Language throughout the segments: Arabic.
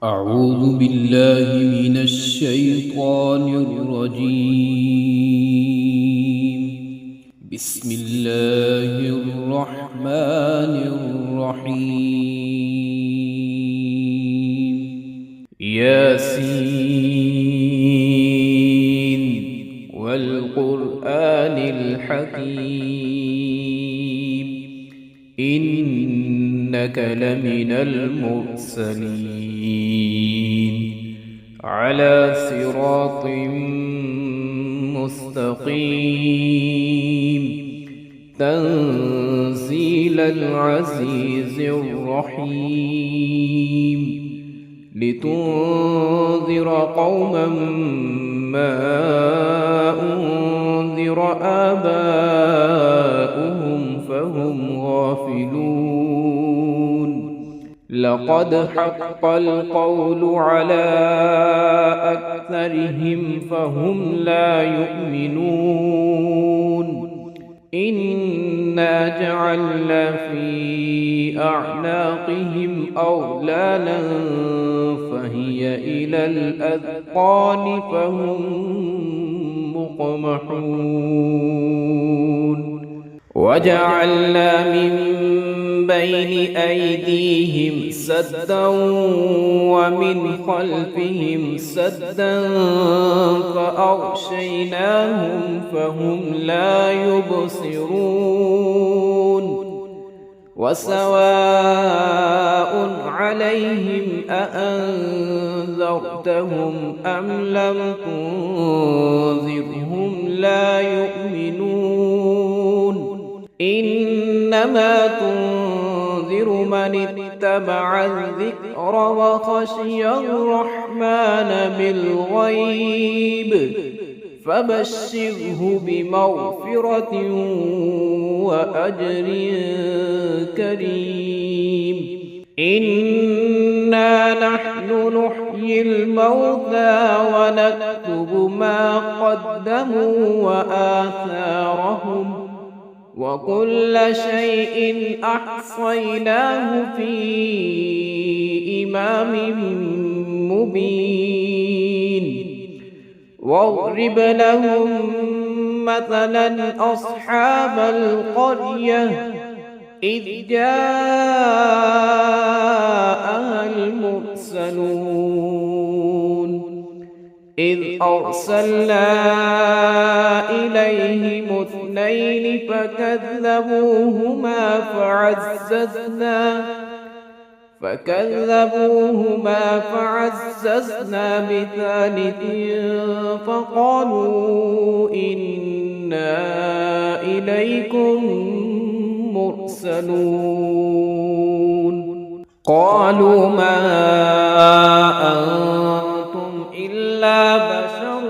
أعوذ بالله من الشيطان الرجيم. بسم الله الرحمن الرحيم. ياسين والقرآن الحكيم إنك لمن المرسلين على صراط مستقيم تنزيل العزيز الرحيم لتنذر قوما ما أنذر آباؤهم فهم غافلون. لقد حق القول على أكثرهم فهم لا يؤمنون. إنا جعلنا في أعناقهم أغلالا فهي إلى الأذقان فهم مقمحون. وجعلنا من بين أيديهم سدا ومن خلفهم سدا فأغشيناهم فهم لا يبصرون. وسواء عليهم أأنذرتهم أم لم تنذرهم لا يؤمنون. إنما تنذر من اتبع الذكر وخشي الرحمن بالغيب فبشره بمغفرة وأجر كريم. إنا نحن نحيي الموتى ونكتب ما قدموا وآثارهم وكل شيء أحصيناه في إمام مبين. واضرب لهم مثلا أصحاب القرية إذ جاءها المرسلون إذ أرسلنا إليهم اثنين فكذبوهما فعززنا بثالث فقالوا إنا إليكم مرسلون. قالوا ما أنتم إلا بشر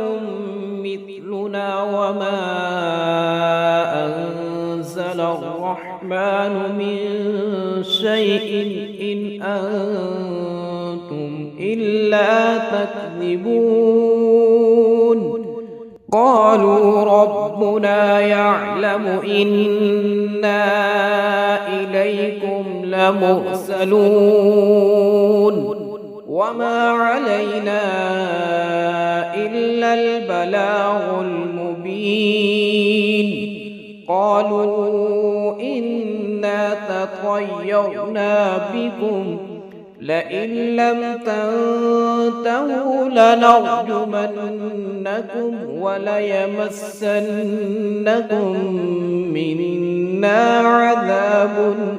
مثلنا وما أنزل الرحمن من شيء إن أنتم إلا تكذبون. قالوا ربنا يعلم إنا إليكم لمرسلون وما علينا إلا البلاغ المبين. قالوا إنا تطيرنا بكم لئن لم تنتهوا لنرجمنكم وليمسنكم منا عذاب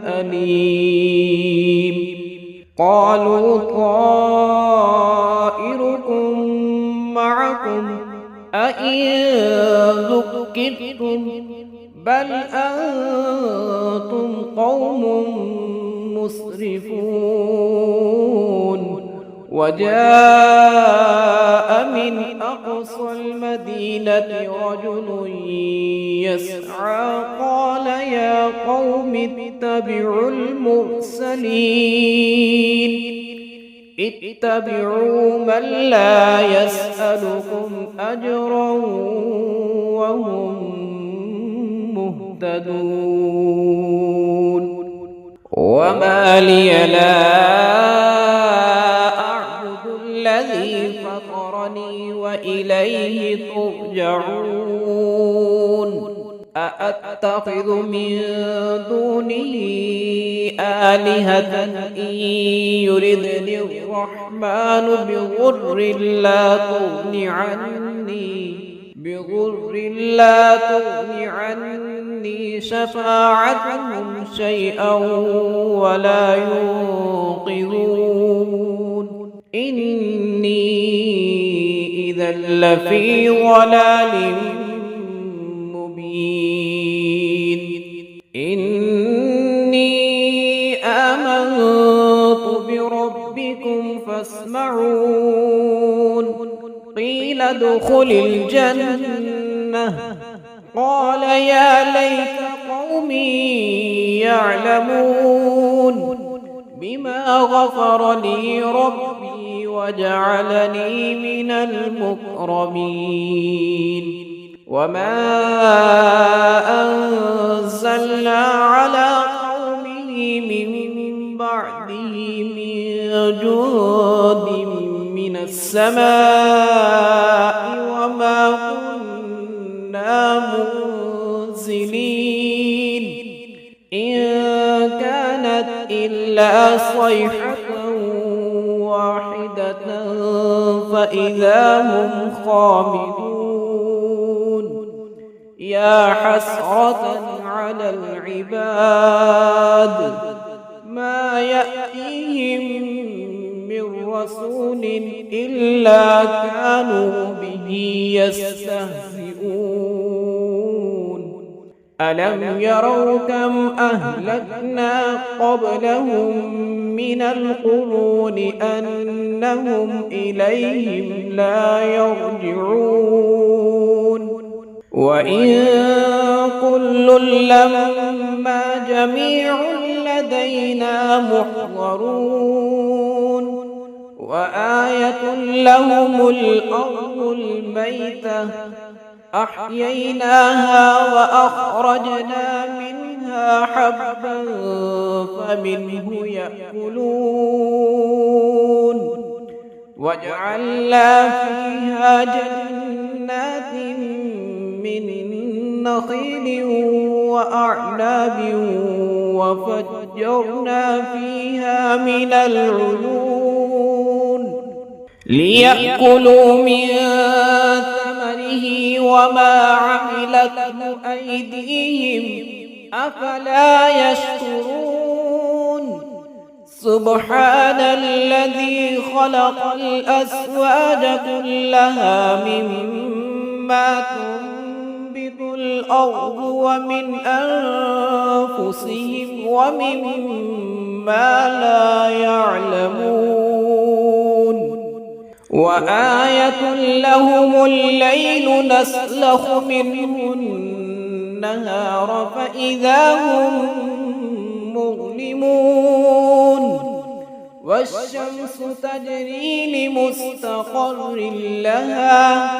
أليم. قالوا طائركم معكم أئن ذكرتم بل أنتم قوم مسرفون. وجاء من أقصى المدينة رجل يسعى قال يا قوم اتبعوا المرسلين اتبعوا من لا يسألكم أجرا وهم مهتدون. وما لي لا أعبد الذي فطرني وإليه ترجعون أأتخذ من دونه آلهة إن يردني الرحمن بضر لا تغن عني شفاعتهم شيئا ولا ينقذون إني إذا لفي ضلال مبين إني آمنت بربكم فاسمعون قيل ادخل الجنة قال يا ليت قومي يعلمون بما غفر لي ربي وجعلني من المكرمين وما أنزلنا على قومه من بعده من جند من السماء وما كنا منزلين إن كانت إلا صيحة واحدة فإذا هم خامدون يا حسرة على العباد ما يأتيهم من رسول إلا كانوا به يستهزئون ألم يروا كم أهلكنا قبلهم من القرون أنهم إليهم لا يرجعون وإن كل لما جميع لدينا محضرون وآية لهم الأرض الميتة أحييناها وأخرجنا منها حبا فمنه يأكلون وجعلنا فيها جنات من نخيل وأعناب وفجرنا فيها من العيون ليأكلوا من ثمره وما عملته أيديهم أفلا يشكرون سبحان الذي خلق الأزواج كلها مما تنبت الأرض ومن أنفسهم ومما لا يعلمون وآية لهم الليل نسلخ منه النهار فإذا هم مظلمون والشمس تجري لمستقر لها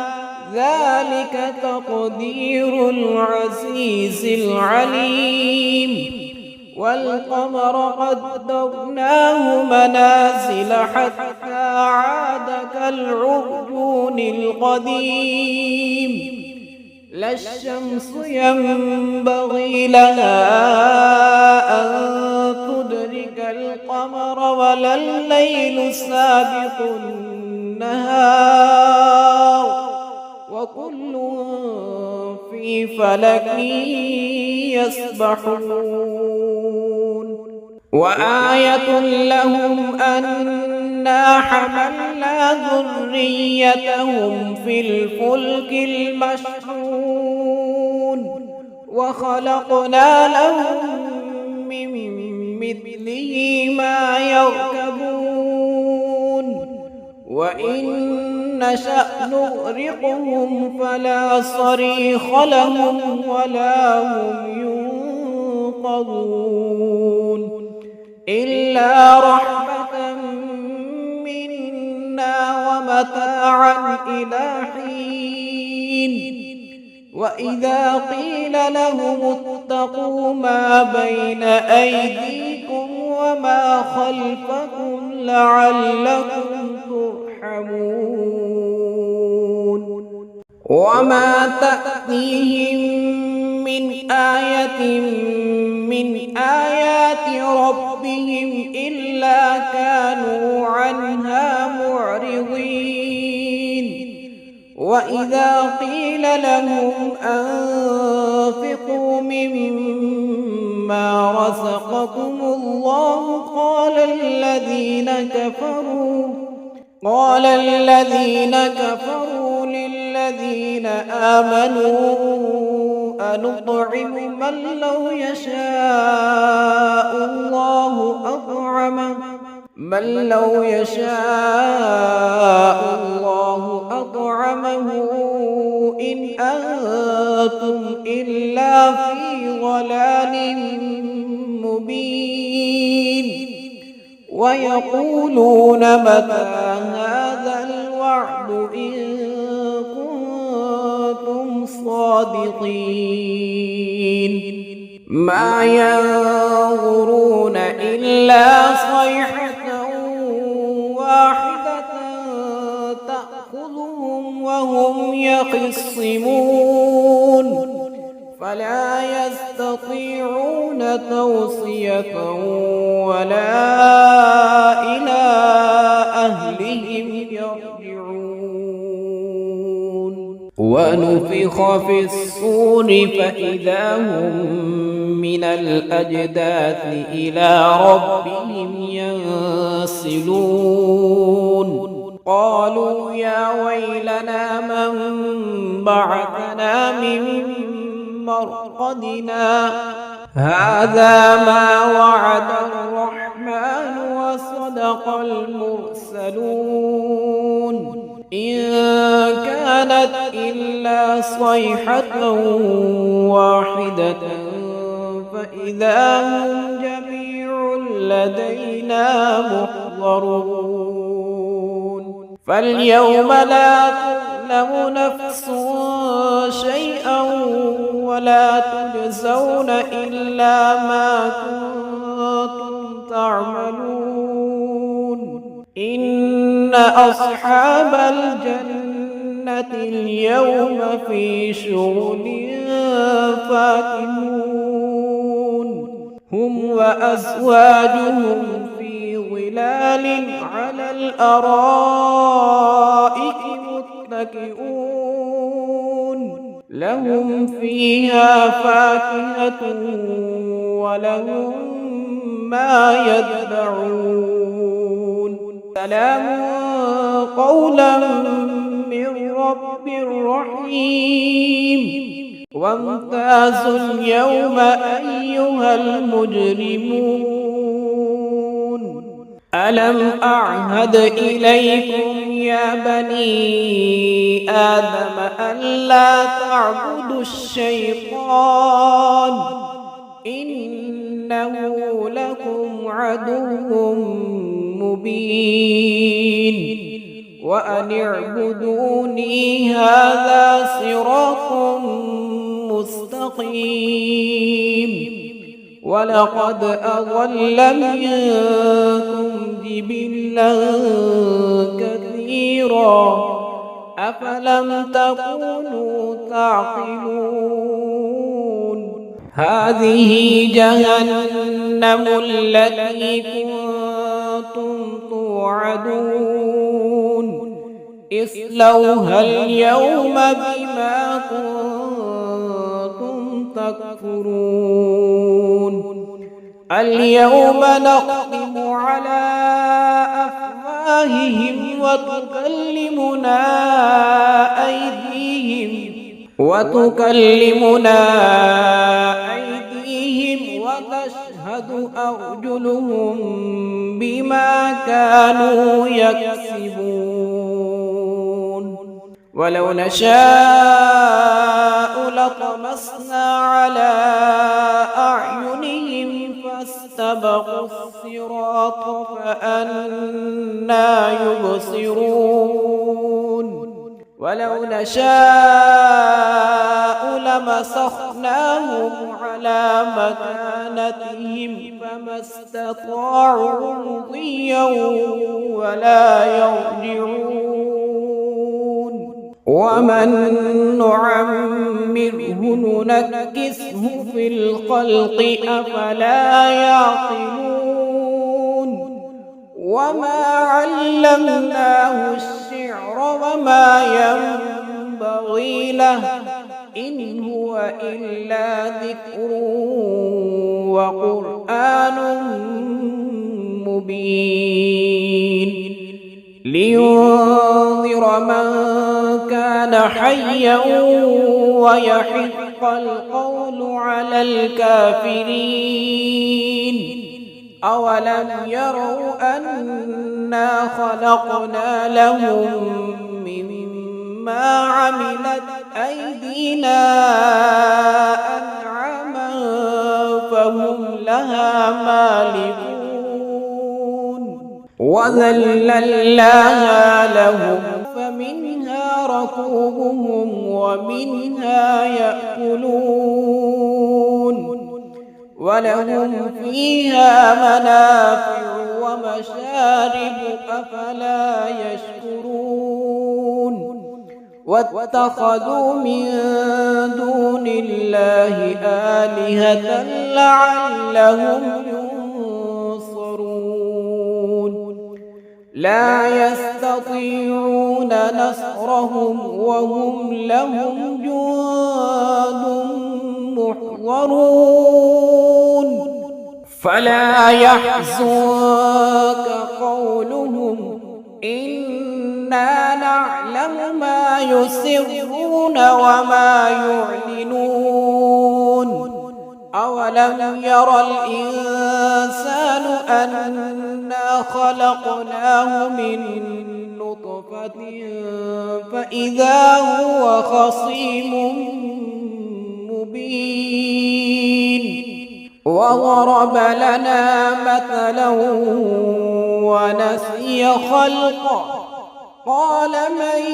ذلك تقدير العزيز العليم والقمر قدرناه منازل حتى عاد كالعرجون القديم لا الشمس ينبغي لها أن تدرك القمر ولا الليل سابق النهار وكل في فلك يسبحون وآية لهم أنا حملنا ذريتهم في الفلك المشحون وخلقنا لهم من مثله ما يركبون وإن نشأ نغرقهم فلا صريخ لهم ولا هم ينقذون إلا رحمة منا ومتاعا إلى حين وإذا قيل لهم اتقوا ما بين أيديكم وما خلفكم لعلكم ترحمون وما تأتيهم من آية من آيات ربهم إلا كانوا عنها معرضين وإذا قيل لهم أنفقوا مما رزقكم الله قال الذين كفروا للذين آمنوا أنطعم من لو يشاء الله أطعمه إن أنتم إلا في ضلال مبين ويقولون متى هذا الوعد إن كنتم صادقين ما ينظرون إلا صيحة واحدة تأخذهم وهم يخصمون فلا يستطيعون توصية ولا إلى أهلهم يرجعون ونفخ في الصور فإذا هم من الأجداث إلى ربهم ينسلون قالوا يا ويلنا من بعثنا من مرقدنا هذا ما وعد الرحمن وصدق المرسلون إن كانت إلا صيحة واحدة فإذا هم جميع لدينا محضرون فاليوم لا تظلم نفس شيئا ولا تجزون إلا ما كنتم تعملون إن أصحاب الجنة اليوم في شغل فاكهون هم وأزواجهم في ظلال على الأرائك متكئون لهم فيها فاكهة ولهم ما يدعون سلام قولا من رب رحيم وامتازوا اليوم أيها المجرمون ألم أعهد إليكم يا بني آدم ألا تعبدوا الشيطان إنه لكم عدو مبين وأن اعبدوني هذا صراط مستقيم ولقد أضل منكم جبلا كثيرا أفلم تكونوا تعقلون هذه جهنم التي كنتم توعدون اصلوها اليوم بما كنتم تكفرون اليوم نختم على أفواههم وتكلمنا أيديهم وتشهد أرجلهم بما كانوا يكسبون ولو نشاء لطمسنا على أعينهم فاستبقوا الصراط فأنى يبصرون ولو نشاء لمسخناهم على مكانتهم فما استطاعوا مضيا ولا يرجعون ومن نعمره ننكسه في الخلق أفلا يعقلون وما علمناه الشعر وما ينبغي له إن هو إلا ذكر وقرآن مبين لينذر من كان حيا ويحق القول على الكافرين أولم يروا أنا خلقنا لهم مما عملت أيدينا أنعاما فهم لها مالكون وذللناها لهم فمنها ركوبهم ومنها يأكلون ولهم فيها منافع ومشارب أفلا يشكرون واتخذوا من دون الله آلهة لعلهم ينصرون لا يستطيعون نصرهم وهم لهم جند محضرون فلا يحزنك قولهم إنا نعلم ما يسرون وما يعلنون أولم يرى الإنسان أنا خلقناه من نطفة فإذا هو خصيم مبين وضرب لنا مثلا ونسي خلقه قال من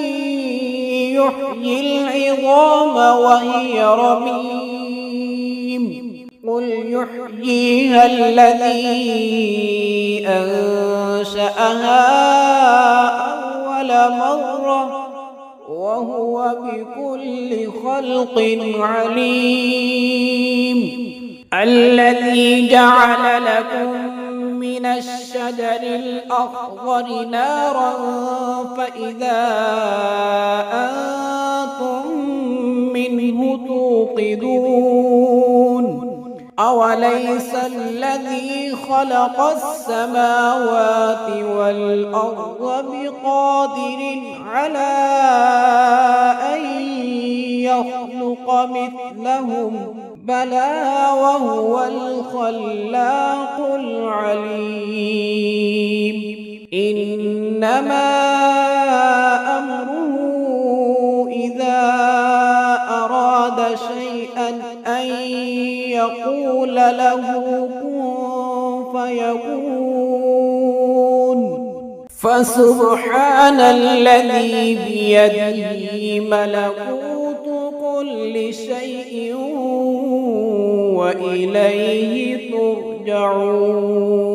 يحيي العظام وهي رميم قل يحييها الذي أنشأها أول مرة وهو بكل خلق عليم الذي جعل لكم من الشجر الأخضر نارا فإذا أنتم منه توقدون أوليس الذي خلق السماوات والأرض بقادر على أن يخلق مثلهم بلى وهو الخلاق العليم إنما أمره إذا أراد شيئا أن يقول له كن فيكون فسبحان الذي بيده ملكوت كل شيء وإليه ترجعون.